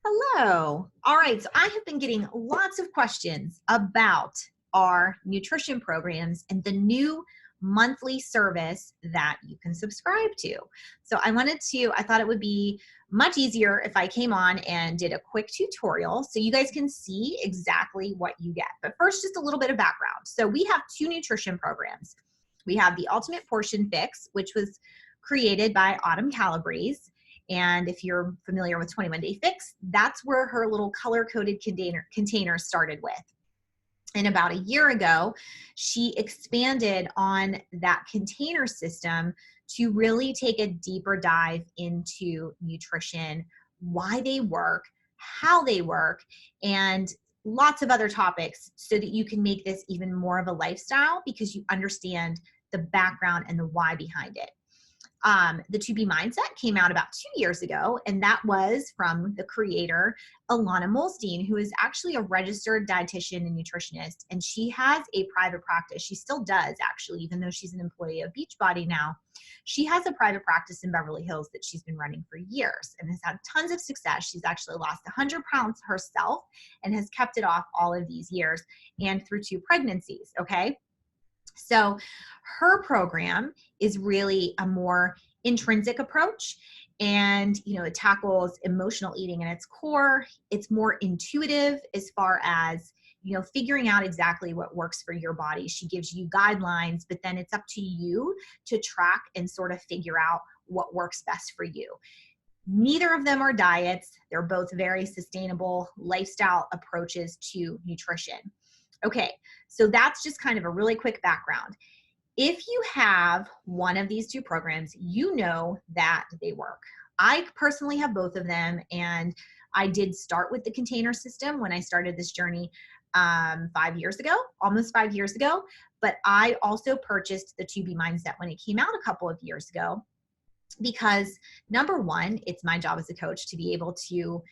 Hello. All right, so I have been getting lots of questions about our nutrition programs and the new monthly service that you can subscribe to. So I thought it would be much easier if I came on and did a quick tutorial so you guys can see exactly what you get. But first, just a little bit of background. So we have two nutrition programs. We have the Ultimate Portion Fix, which was created by Autumn Calabrese. And if you're familiar with 21 Day Fix, that's where her little color-coded container started with. And about a year ago, she expanded on that container system to really take a deeper dive into nutrition, why they work, how they work, and lots of other topics so that you can make this even more of a lifestyle because you understand the background and the why behind it. The 2B Mindset came out about 2 years ago, and that was from the creator, Alana Molstein, who is actually a registered dietitian and nutritionist, and she has a private practice. She still does, actually, even though she's an employee of Beachbody now. She has a private practice in Beverly Hills that she's been running for years and has had tons of success. She's actually lost 100 pounds herself and has kept it off all of these years and through 2 pregnancies, okay? So her program is really a more intrinsic approach, and it tackles emotional eating in its core. It's more intuitive as far as figuring out exactly what works for your body. She gives you guidelines, but then it's up to you to track and sort of figure out what works best for you. Neither of them are diets. They're both very sustainable lifestyle approaches to nutrition. Okay, so that's just kind of a really quick background. If you have one of these 2 programs, you know that they work. I personally have both of them, and I did start with the container system when I started this journey 5 years ago, almost 5 years ago, but I also purchased the 2B Mindset when it came out a couple of years ago because, number one, it's my job as a coach to be able to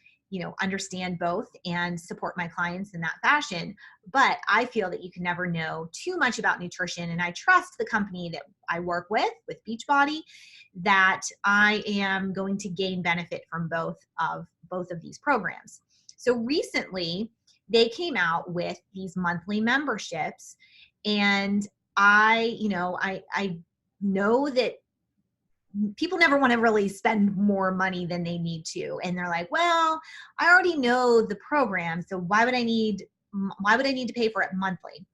understand both and support my clients in that fashion. But I feel that you can never know too much about nutrition. And I trust the company that I work with Beachbody, that I am going to gain benefit from both of these programs. So recently they came out with these monthly memberships, and I know that people never want to really spend more money than they need to. And they're like, well, I already know the program, so why would I need to pay for it monthly?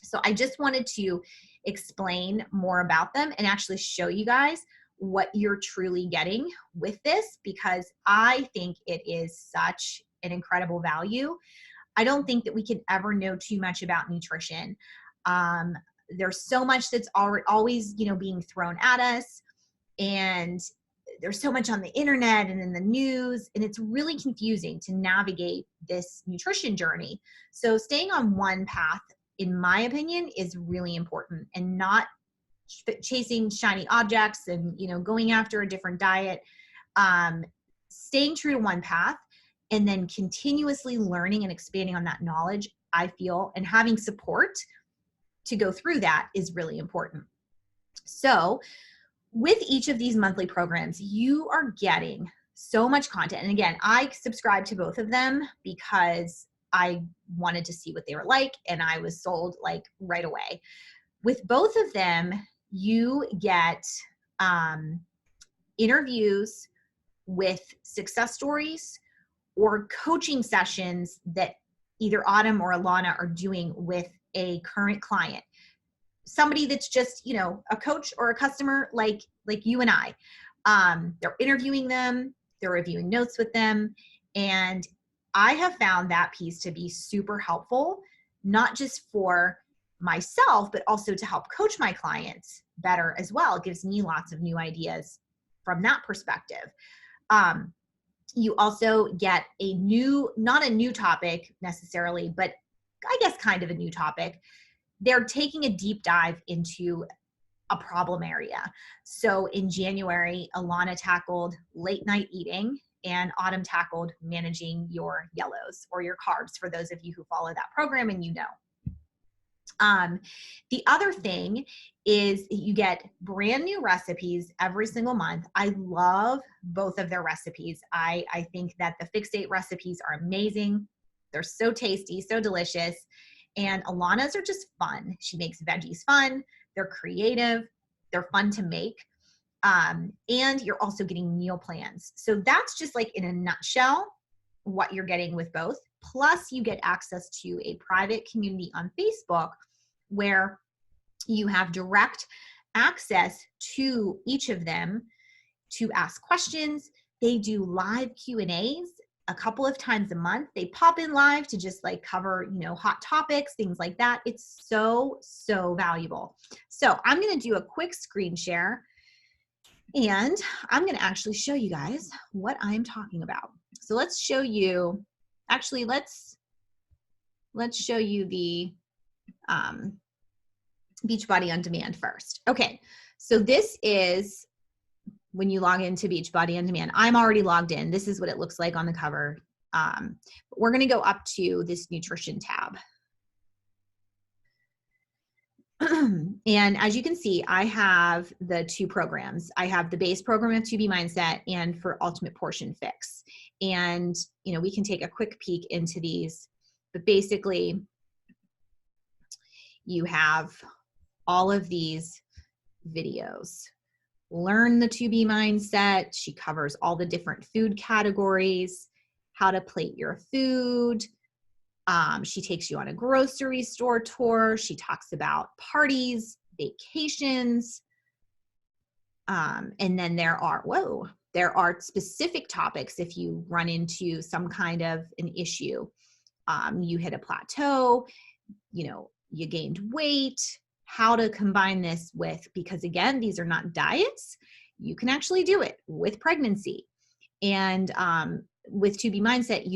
So I just wanted to explain more about them and actually show you guys what you're truly getting with this, because I think it is such an incredible value. I don't think that we can ever know too much about nutrition. There's so much that's always being thrown at us. And there's so much on the internet and in the news, and it's really confusing to navigate this nutrition journey. So staying on one path, in my opinion, is really important, and not chasing shiny objects and going after a different diet. Staying true to one path and then continuously learning and expanding on that knowledge, I feel, and having support to go through that is really important. So with each of these monthly programs, you are getting so much content. And again, I subscribe to both of them because I wanted to see what they were like, and I was sold like right away. With both of them, you get interviews with success stories or coaching sessions that either Autumn or Alana are doing with a current client. Somebody that's just, a coach or a customer like you and I. They're interviewing them, they're reviewing notes with them, and I have found that piece to be super helpful, not just for myself, but also to help coach my clients better as well. It gives me lots of new ideas from that perspective. You also get not a new topic necessarily, but I guess kind of a new topic. They're taking a deep dive into a problem area. So in January, Alana tackled late night eating, and Autumn tackled managing your yellows or your carbs, for those of you who follow that program and The other thing is you get brand new recipes every single month. I love both of their recipes. I think that the fixate recipes are amazing. They're so tasty, so delicious. And Alana's are just fun. She makes veggies fun. They're creative. They're fun to make. And you're also getting meal plans. So that's just like in a nutshell what you're getting with both. Plus you get access to a private community on Facebook where you have direct access to each of them to ask questions. They do live Q&As a couple of times a month. They pop in live to just like cover, hot topics, things like that. It's so, so valuable. So I'm going to do a quick screen share and I'm going to actually show you guys what I'm talking about. So let's show you, actually, let's show you the Beachbody On Demand first. Okay, so this is when you log into Beachbody On Demand. I'm already logged in. This is what it looks like on the cover. But we're going to go up to this nutrition tab. And as you can see, I have the two programs. I have the base program of 2B Mindset and for Ultimate Portion Fix. And, we can take a quick peek into these, but basically you have all of these videos. Learn the 2B Mindset. She covers all the different food categories, how to plate your food. She takes you on a grocery store tour. She talks about parties, vacations. And then there are specific topics if you run into some kind of an issue. You hit a plateau, you gained weight, how to combine this with, because again, these are not diets. You can actually do it with pregnancy. And with 2B Mindset,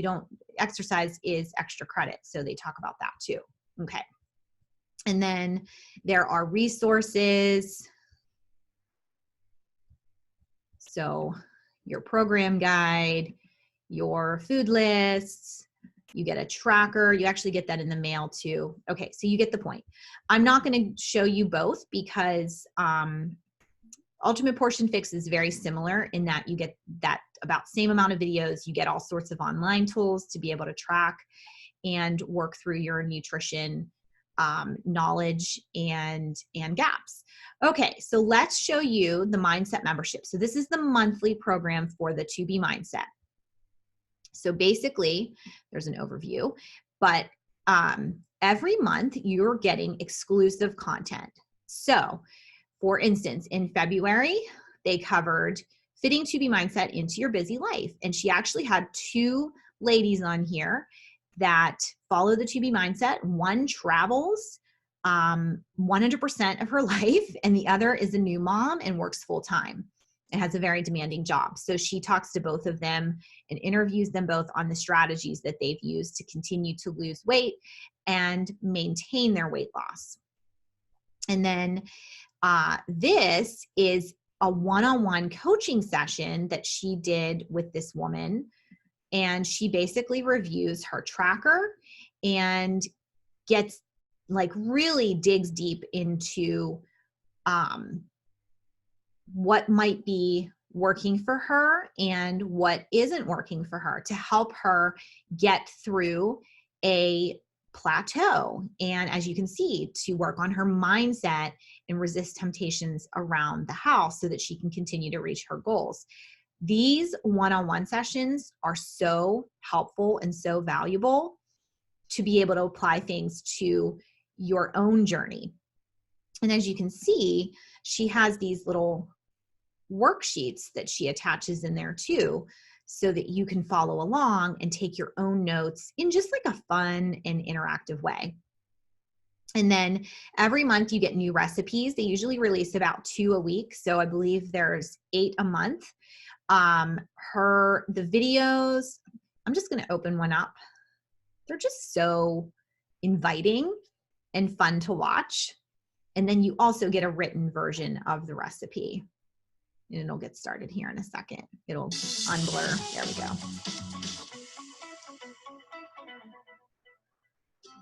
exercise is extra credit. So they talk about that too. Okay. And then there are resources. So your program guide, your food lists, you get a tracker. You actually get that in the mail too. Okay, so you get the point. I'm not going to show you both because Ultimate Portion Fix is very similar in that you get that about same amount of videos. You get all sorts of online tools to be able to track and work through your nutrition knowledge and gaps. Okay, so let's show you the Mindset membership. So this is the monthly program for the 2B Mindset. So basically, there's an overview, but every month you're getting exclusive content. So for instance, in February, they covered fitting 2B Mindset into your busy life. And she actually had two ladies on here that follow the 2B Mindset. One travels 100% of her life, and the other is a new mom and works full time and has a very demanding job. So she talks to both of them and interviews them both on the strategies that they've used to continue to lose weight and maintain their weight loss. And then this is a one-on-one coaching session that she did with this woman. And she basically reviews her tracker and gets really digs deep into what might be working for her and what isn't working for her to help her get through a plateau. And as you can see, to work on her mindset and resist temptations around the house so that she can continue to reach her goals. These one-on-one sessions are so helpful and so valuable to be able to apply things to your own journey. And as you can see, she has these little worksheets that she attaches in there too, so that you can follow along and take your own notes in just like a fun and interactive way. And then every month you get new recipes. They usually release about 2 a week. So I believe there's 8 a month. The videos, I'm just going to open one up. They're just so inviting and fun to watch. And then you also get a written version of the recipe. And it'll get started here in a second. It'll unblur. There we go.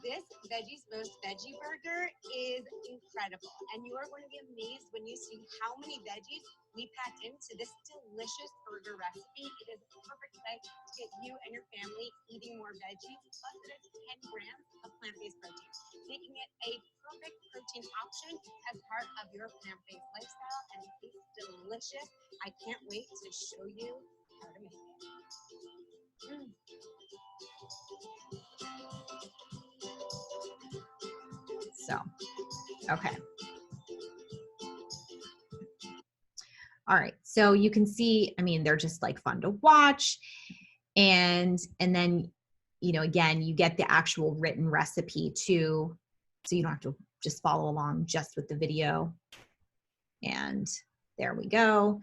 This Veggies Roast Veggie Burger is incredible, and you are going to be amazed when you see how many veggies we packed into this delicious burger recipe. It is a perfect way to get you and your family eating more veggies, plus it has 10 grams of plant-based protein, making it a perfect protein option as part of your plant-based lifestyle, and it tastes delicious. I can't wait to show you how to make it. So, okay. All right, so you can see, I mean, they're just like fun to watch. And then, you know, again, you get the actual written recipe too. So you don't have to just follow along just with the video. And there we go.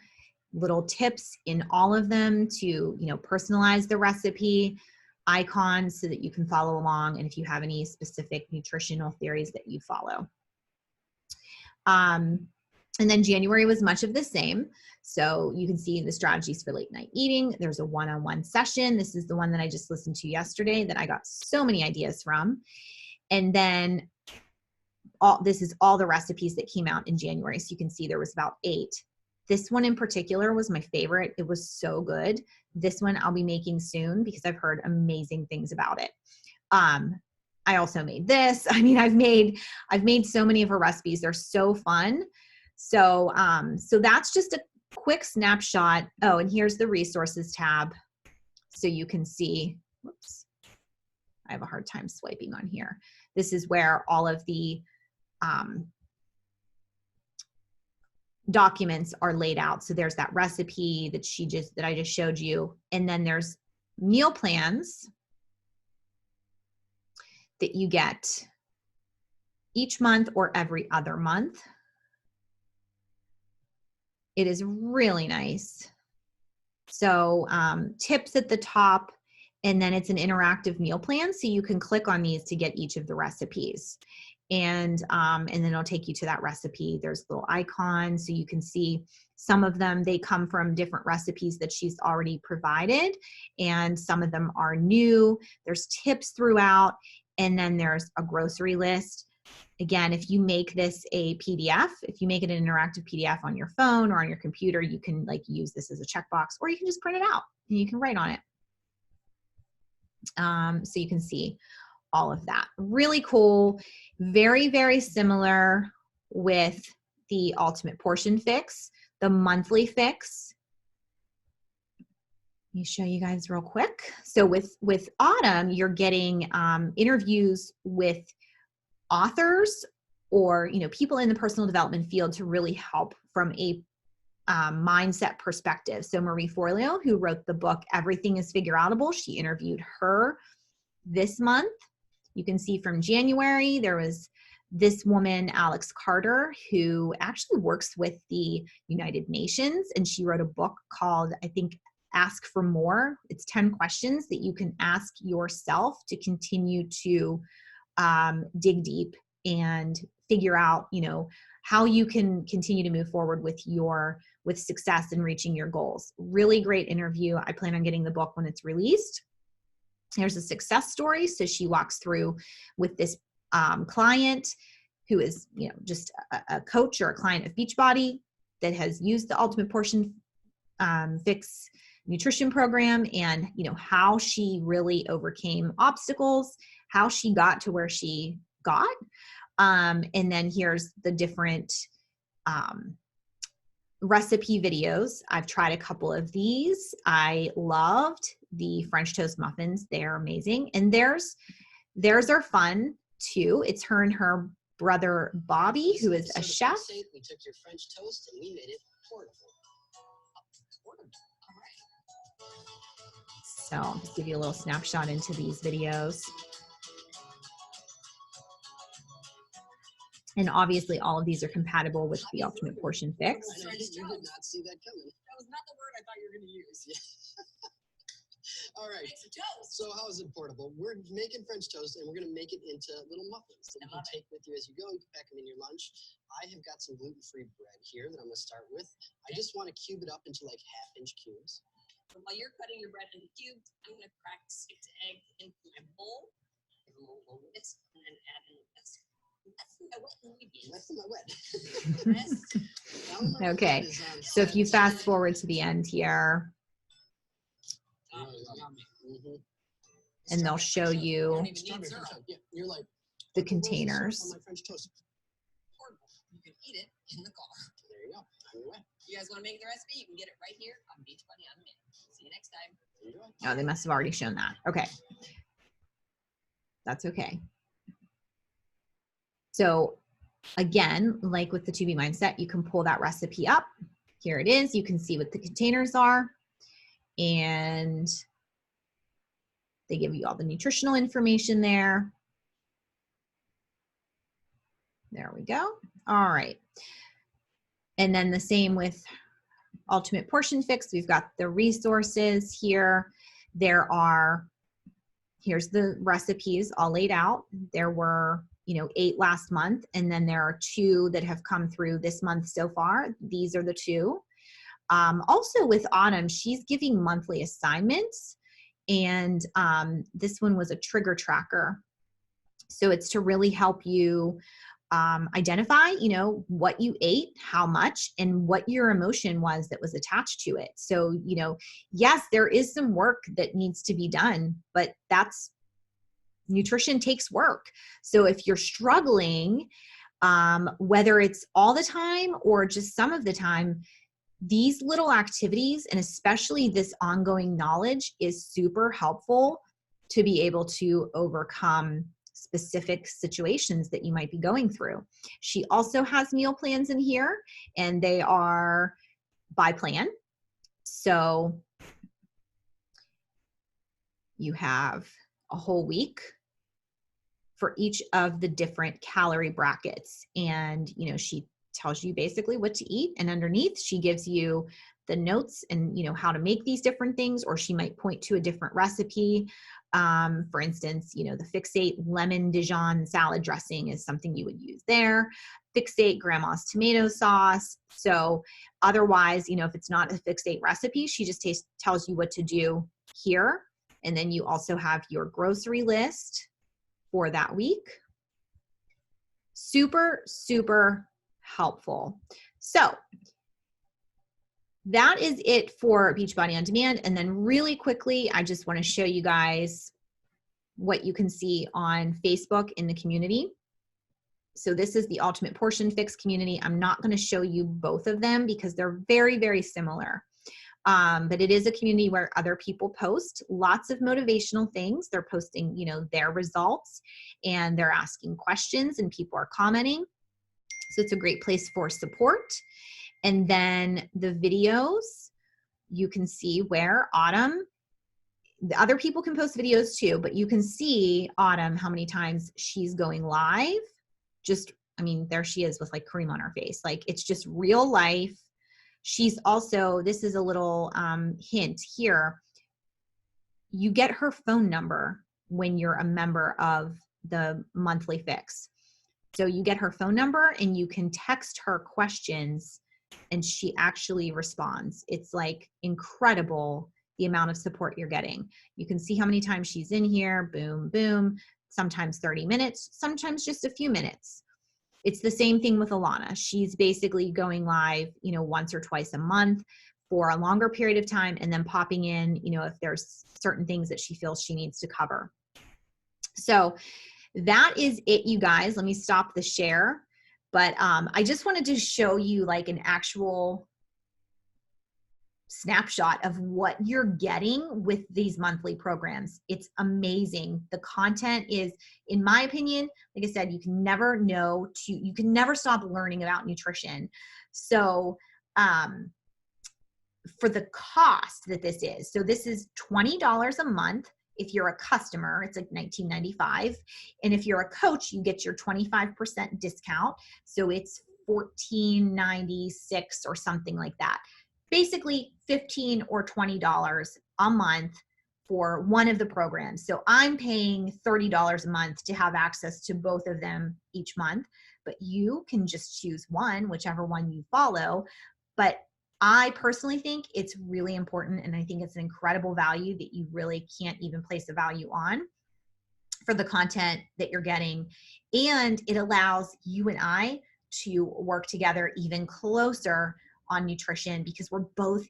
Little tips in all of them to, you know, personalize the recipe, icons so that you can follow along. And if you have any specific nutritional theories that you follow. And then January was much of the same. So you can see the strategies for late night eating. There's a one-on-one session. This is the one that I just listened to yesterday that I got so many ideas from. And then this is all the recipes that came out in January. So you can see there was about 8. This one in particular was my favorite. It was so good. This one I'll be making soon because I've heard amazing things about it. I also made this. I mean, I've made so many of her recipes. They're so fun. So, so that's just a quick snapshot. Oh, and here's the resources tab. So you can see, whoops, I have a hard time swiping on here. This is where all of the documents are laid out. So there's that recipe that I just showed you. And then there's meal plans that you get each month or every other month. It is really nice. So tips at the top, and then it's an interactive meal plan. So you can click on these to get each of the recipes. And then it'll take you to that recipe. There's little icons so you can see some of them. They come from different recipes that she's already provided, and some of them are new. There's tips throughout, and then there's a grocery list. Again, if you make this a PDF, if you make it an interactive PDF on your phone or on your computer, you can like use this as a checkbox, or you can just print it out and you can write on it. So you can see all of that. Really cool. Very, very similar with the Ultimate Portion Fix, the monthly fix. Let me show you guys real quick. So with Autumn, you're getting interviews with authors or, you know, people in the personal development field to really help from a mindset perspective. So Marie Forleo, who wrote the book Everything is Figure Outable, she interviewed her this month. You can see from January, there was this woman, Alex Carter, who actually works with the United Nations, and she wrote a book called, I think, Ask for More. It's 10 questions that you can ask yourself to continue to dig deep and figure out, you know, how you can continue to move forward with success and reaching your goals. Really great interview. I plan on getting the book when it's released. There's a success story. So she walks through with this client who is, you know, just a coach or a client of Beachbody that has used the Ultimate Portion Fix nutrition program, and, you know, how she really overcame obstacles, how she got to where she got. And then here's the different recipe videos. I've tried a couple of these. I loved the French toast muffins. They're amazing. And theirs are fun too. It's her and her brother Bobby, who is a chef. We took your French toast and we made it portable. So I'll just give you a little snapshot into these videos. And obviously all of these are compatible with the Ultimate Portion Fix. You did not see that coming. That was not the word I thought you were going to use. All right. So how is it portable? We're making French toast, and we're going to make it into little muffins that you can take with you as you go. You can pack them in your lunch. I have got some gluten-free bread here that I'm going to start with. I just want to cube it up into like half-inch cubes. While you're cutting your bread into cubes, I'm going to crack 6 eggs into my bowl. It's and then add in this. Less than my wet. Now my Okay, wet is on so if you set. fast forward to the end here, Mhm. and they'll show you don't even need Strawberry syrup. French toast. Yeah, you're like the "What was syrup containers. on my French toast?" Portable. You can eat it in the car. There you go. On your way. You guys want to make the recipe? You can get it right here on Beachbody On Demand. See you next time. Enjoy. Oh, they must have already shown that. Okay. That's okay. So again, like with the 2B mindset, you can pull that recipe up. Here it is. You can see what the containers are. And they give you all the nutritional information there. There we go. All right. And then the same with Ultimate Portion Fix. We've got the resources here. There are, here's the recipes all laid out. There were, 8 last month, and then there are 2 that have come through this month so far. These are the 2. Also with Autumn, she's giving monthly assignments, and this one was a trigger tracker. So it's to really help you identify, what you ate, how much, and what your emotion was that was attached to it. So, yes, there is some work that needs to be done, but nutrition takes work. So if you're struggling, whether it's all the time or just some of the time, these little activities, and especially this ongoing knowledge, is super helpful to be able to overcome specific situations that you might be going through. She also has meal plans in here, and they are by plan. So you have a whole week for each of the different calorie brackets. And, she tells you basically what to eat. And underneath, she gives you the notes and, how to make these different things, or she might point to a different recipe. For instance, the Fixate lemon Dijon salad dressing is something you would use there. Fixate grandma's tomato sauce. So otherwise, if it's not a Fixate recipe, she just tells you what to do here. And then you also have your grocery list for that week. Super, super helpful. So that is it for Beachbody On Demand. And then really quickly, I just want to show you guys what you can see on Facebook in the community. So this is the Ultimate Portion Fix community. I'm not going to show you both of them because they're very, very similar. But it is a community where other people post lots of motivational things. They're posting, their results, and they're asking questions, and people are commenting. So it's a great place for support. And then the videos, you can see where Autumn, the other people can post videos too, but you can see Autumn, how many times she's going live. There she is with like cream on her face. Like, it's just real life. She's also, this is a little hint here. You get her phone number when you're a member of the monthly fix. So you get her phone number and you can text her questions and she actually responds. It's like incredible the amount of support you're getting. You can see how many times she's in here, boom, boom, sometimes 30 minutes, sometimes just a few minutes. It's the same thing with Alana. She's basically going live, once or twice a month for a longer period of time, and then popping in, if there's certain things that she feels she needs to cover. So that is it, you guys. Let me stop the share. But I just wanted to show you like an actual snapshot of what you're getting with these monthly programs. It's amazing. The content is, in my opinion, like I said, you can never stop learning about nutrition. So for the cost that this is, so this is $20 a month. If you're a customer, it's like $19.95. And if you're a coach, you get your 25% discount. So it's $14.96 or something like that. Basically $15 or $20 a month for one of the programs. So I'm paying $30 a month to have access to both of them each month, but you can just choose one, whichever one you follow. But I personally think it's really important, and I think it's an incredible value that you really can't even place a value on. for the content that you're getting. And it allows you and I to work together even closer on nutrition, because we're both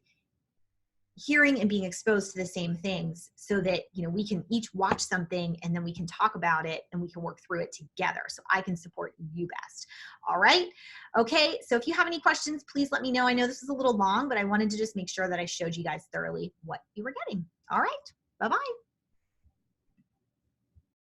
hearing and being exposed to the same things, so that, you know, we can each watch something and then we can talk about it and we can work through it together, so I can support you best. All right. Okay. So if you have any questions, please let me know. I know this is a little long, but I wanted to just make sure that I showed you guys thoroughly what you were getting. All right. Bye-bye.